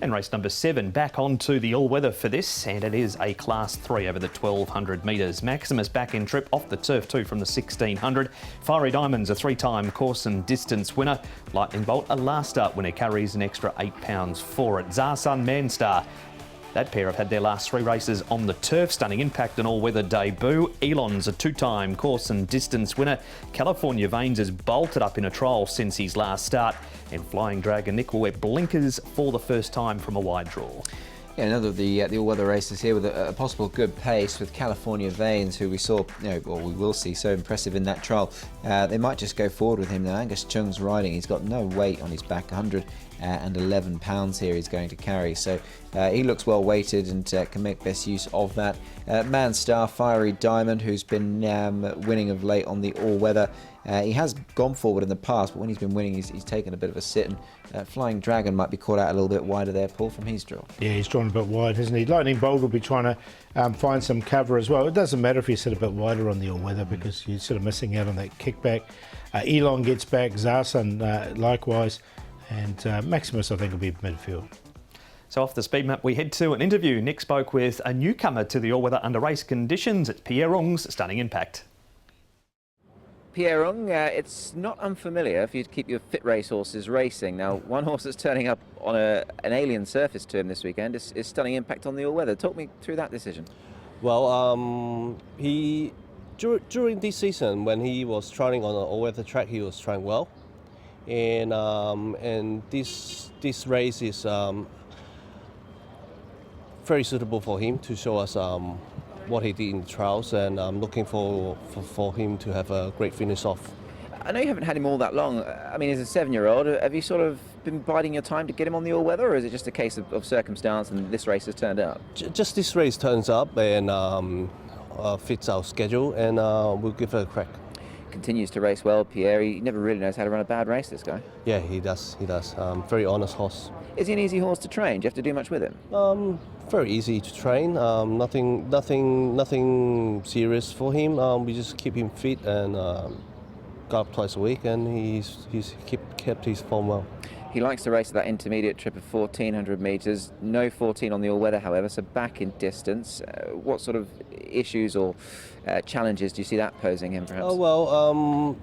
And race number 7 back onto the all-weather for this, and it is a Class 3 over the 1200 metres. Maximus back in trip off the turf too from the 1600. Fiery Diamond's a 3-time course and distance winner. Lightning Bolt, a last start winner, carries an extra £8 for it. Sha Tin Manstar, that pair have had their last 3 races on the turf. Stunning Impact, an all-weather debut. Elon's a 2-time course and distance winner. California Veins has bolted up in a trial since his last start. And Flying Dragon, Nick, will wear blinkers for the first time from a wide draw. Yeah, another of the all-weather races here with a possible good pace with California Veins, who we saw, or we will see, so impressive in that trial. They might just go forward with him now. Angus Chung's riding. He's got no weight on his back, 111 pounds here he's going to carry. So he looks well weighted and can make best use of that. Manstar, Fiery Diamond, who's been winning of late on the all-weather. He has gone forward in the past, but when he's been winning, he's taken a bit of a sit. And Flying Dragon might be caught out a little bit wider there, Paul, from his draw. Yeah, he's drawn a bit wide, hasn't he? Lightning Bolt will be trying to find some cover as well. It doesn't matter if you sit a bit wider on the all-weather because you're sort of missing out on that kickback. Elon gets back, Sha Tin likewise, and Maximus, I think, will be midfield. So off the speed map, we head to an interview. Nick spoke with a newcomer to the all-weather under race conditions. It's Pierre Ung's Stunning Impact. Pierre Ung, it's not unfamiliar for you to keep your fit race horses racing. Now, one horse that's turning up on an alien surface to him this weekend is Stunning Impact on the all-weather. Talk me through that decision. Well, he during this season when he was trying on an all-weather track, he was trying well, and this race is very suitable for him to show us what he did in the trials, and I'm looking for him to have a great finish off. I know you haven't had him all that long. I mean, as a 7-year-old, have you sort of been biding your time to get him on the all-weather, or is it just a case of circumstance and this race has turned up? Just this race turns up and fits our schedule, and we'll give it a crack. Continues to race well, Pierre. He never really knows how to run a bad race, this guy. Yeah, he does. Very honest horse. Is he an easy horse to train? Do you have to do much with him? Very easy to train. Nothing serious for him. We just keep him fit and go up twice a week, and he's kept his form well. He likes to race at that intermediate trip of 1400 metres. No 14 on the all-weather, however, so back in distance. What sort of issues or challenges do you see that posing him, perhaps? Oh, well,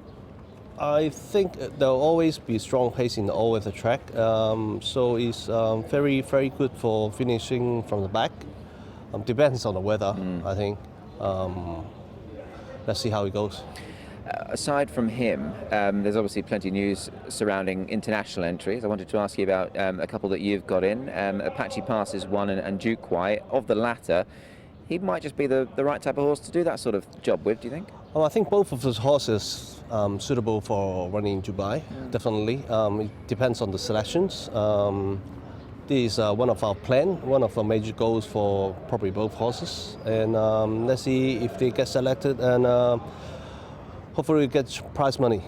I think there'll always be strong pace in the all-weather track, so it's very, very good for finishing from the back. Depends on the weather, I think. Let's see how it goes. Aside from him, there's obviously plenty of news surrounding international entries. I wanted to ask you about a couple that you've got in. Apache Pass is one, and Duke White. Of the latter, he might just be the right type of horse to do that sort of job with, do you think? Well, I think both of those horses suitable for running in Dubai, definitely. It depends on the selections. This is one of our plan, one of our major goals for probably both horses. And let's see if they get selected, and hopefully we get prize money.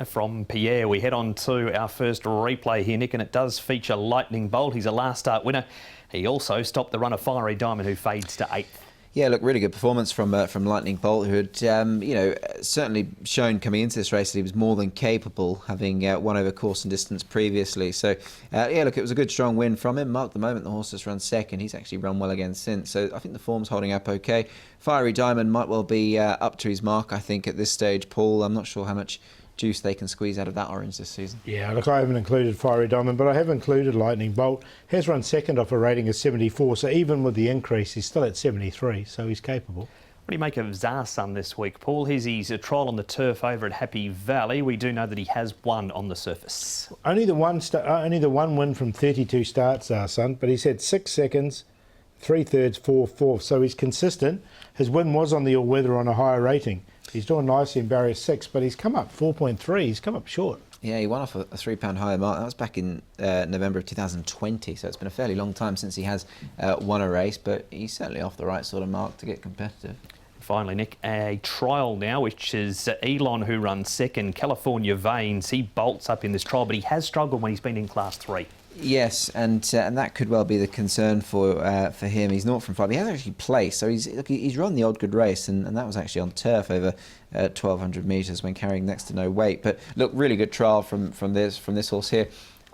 From Pierre, we head on to our first replay here, Nick, and it does feature Lightning Bolt. He's a last start winner. He also stopped the runner Fiery Diamond, who fades to 8th. Yeah, look, really good performance from Lightning Bolt, who had certainly shown coming into this race that he was more than capable, having won over course and distance previously. So yeah, look, it was a good strong win from him. Mark the moment the horse has run second. He's actually run well again since. So I think the form's holding up okay. Fiery Diamond might well be up to his mark, I think, at this stage. Paul, I'm not sure how much juice they can squeeze out of that orange this season. Yeah, look, I haven't included Fiery Diamond, but I have included Lightning Bolt. Has run second off a rating of 74, so even with the increase, he's still at 73, so he's capable. What do you make of Sha Tin this week, Paul? He's a trial on the turf over at Happy Valley. We do know that he has won on the surface. Only the one win from 32 starts, Sha Tin, but he's had 6 seconds, 3/3, 4/4, so he's consistent. His win was on the all-weather on a higher rating. He's doing nicely in barrier 6, but he's come up 4.3. He's come up short. Yeah, he won off a £3 higher mark. That was back in November of 2020, so it's been a fairly long time since he has won a race, but he's certainly off the right sort of mark to get competitive. Finally, Nick, a trial now, which is Elon, who runs second. California Veins, he bolts up in this trial, but he has struggled when he's been in Class 3. Yes, and that could well be the concern for him. He's 0 from 5. He has actually placed, so he's run the odd good race, and that was actually on turf over 1,200 metres when carrying next to no weight. But look, really good trial from this horse here.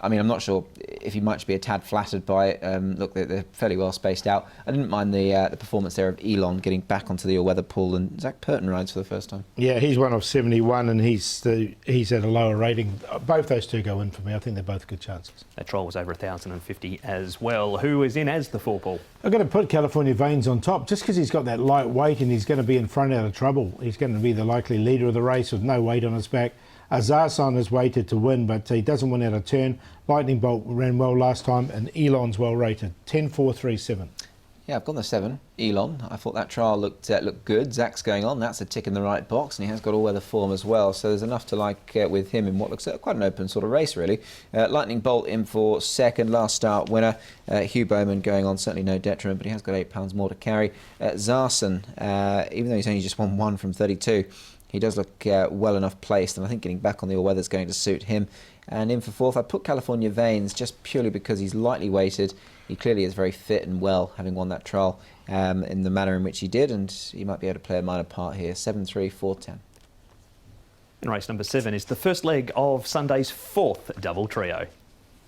I mean, I'm not sure if you might be a tad flattered by it. Look, they're fairly well spaced out. I didn't mind the performance there of Elon getting back onto the all-weather pool, and Zach Purton rides for the first time. Yeah, he's one of 71, and he's at a lower rating. Both those two go in for me. I think they're both good chances. That trial was over 1,050 as well. Who is in as the 4-ball? I'm going to put California Veins on top just because he's got that light weight and he's going to be in front out of trouble. He's going to be the likely leader of the race with no weight on his back. Zha Tin is weighted to win, but he doesn't win out of turn. Lightning Bolt ran well last time, and Elon's well rated. 10-4-3-7. Yeah, I've gone the 7, Elon. I thought that trial looked good. Zach's going on. That's a tick in the right box, and he has got all-weather form as well. So there's enough to like with him in what looks like quite an open sort of race, really. Lightning Bolt in for second, last start winner. Hugh Bowman going on, certainly no detriment, but he has got £8 more to carry. Zha Tin, even though he's only just won 1 from 32, he does look well enough placed, and I think getting back on the all-weather is going to suit him. And in for fourth, I put California Veins just purely because he's lightly weighted. He clearly is very fit and well, having won that trial in the manner in which he did, and he might be able to play a minor part here. 7-3-4-10. And race number 7 is the first leg of Sunday's 4th double trio.